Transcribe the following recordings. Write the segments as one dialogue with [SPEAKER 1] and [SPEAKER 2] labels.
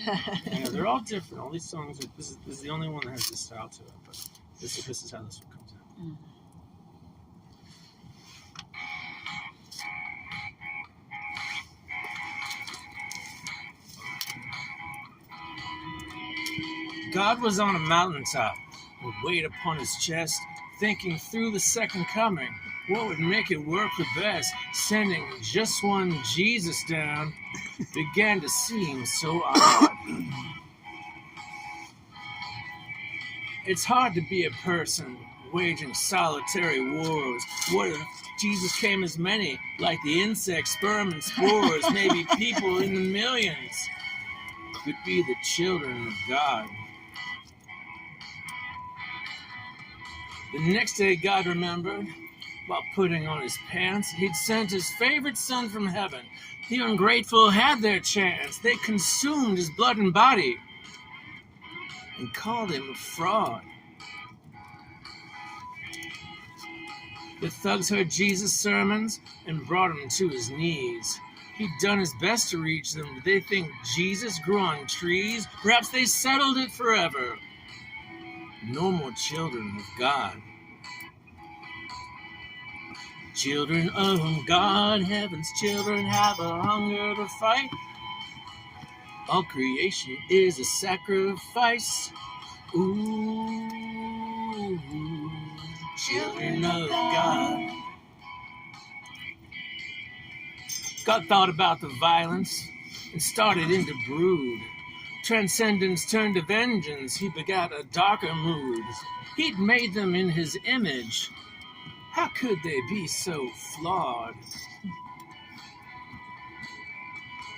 [SPEAKER 1] Yeah, they're all different. All these songs are. This is the only one that has this style to it. But this is how this one comes out.
[SPEAKER 2] Mm.
[SPEAKER 1] God was on a mountaintop, with weight upon his chest, thinking through the second coming. What would make it work the best? Sending just one Jesus down began to seem so odd. It's hard to be a person waging solitary wars. What if Jesus came as many, like the insects, sperm, and spores, maybe people in the millions could be the children of God. The next day, God remembered, while putting on his pants, he'd sent his favorite son from heaven. The ungrateful had their chance. They consumed his blood and body and called him a fraud. The thugs heard Jesus' sermons and brought him to his knees. He'd done his best to reach them. Did they think Jesus grew on trees? Perhaps they settled it forever. No more children of God. Children of God, heaven's children have a hunger to fight. All creation is a sacrifice. Ooh, children of God. God thought about the violence and started into brood. Transcendence turned to vengeance. He begat a darker mood. He'd made them in his image. How could they be so flawed?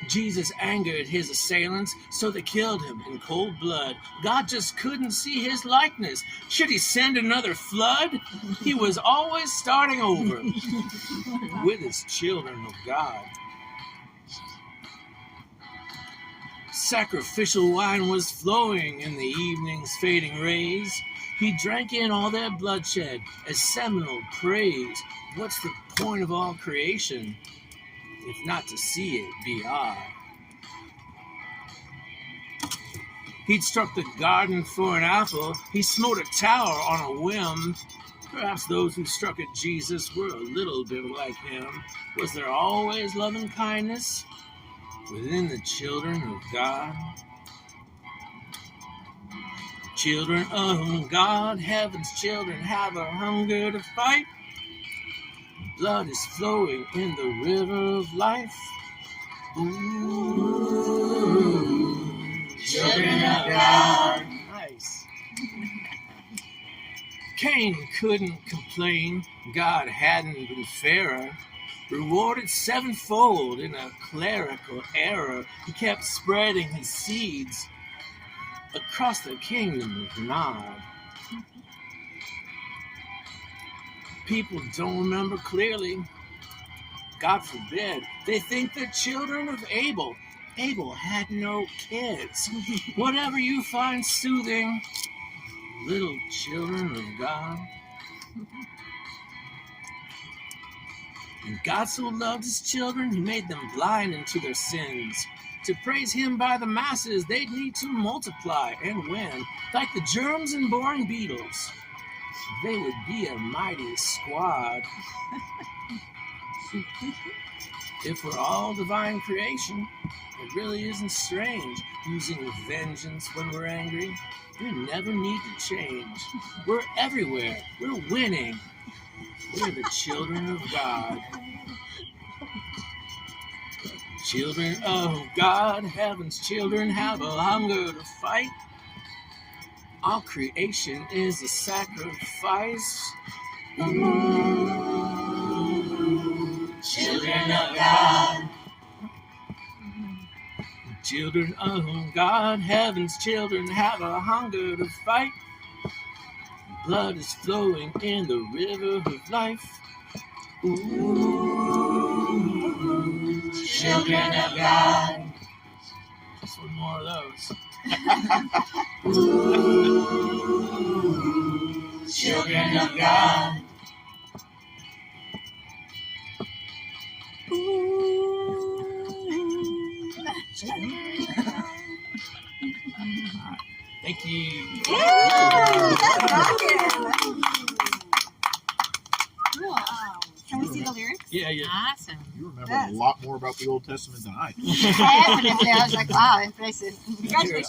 [SPEAKER 1] Jesus angered his assailants, so they killed him in cold blood. God just couldn't see his likeness. Should he send another flood? He was always starting over with his children of God. Sacrificial wine was flowing in the evening's fading rays. He drank in all their bloodshed as seminal praise. What's the point of all creation, if not to see it be odd? He'd struck the garden for an apple. He smote a tower on a whim. Perhaps those who struck at Jesus were a little bit like him. Was there always loving kindness within the children of God? Children of God, heaven's children have a hunger to fight. Blood is flowing in the river of life. Ooh, children of God. Nice. Cain couldn't complain. God hadn't been fairer. Rewarded sevenfold in a clerical error. He kept spreading his seeds across the kingdom of Nod. People don't remember clearly. God forbid. They think they're children of Abel. Abel had no kids. Whatever you find soothing, little children of God. And God so loved his children, he made them blind into their sins. To praise him by the masses, they'd need to multiply and win. Like the germs and boring beetles, they would be a mighty squad. If we're all divine creation, it really isn't strange using vengeance when we're angry. We never need to change. We're everywhere. We're winning. We're the children of God. Children of God, heaven's children have a hunger to fight. All creation is a sacrifice. Ooh, children of God. Children of God, heaven's children have a hunger to fight. Blood is flowing in the river of life. Ooh, children of God. Just one more of those. Ooh, children of God. Ooh, children of God. right. Thank you.
[SPEAKER 2] Cool. Can we see the lyrics?
[SPEAKER 1] Yeah.
[SPEAKER 3] Awesome.
[SPEAKER 4] You remember a lot more about the Old Testament than I do.
[SPEAKER 2] Definitely. I was like, wow, impressive. Congratulations.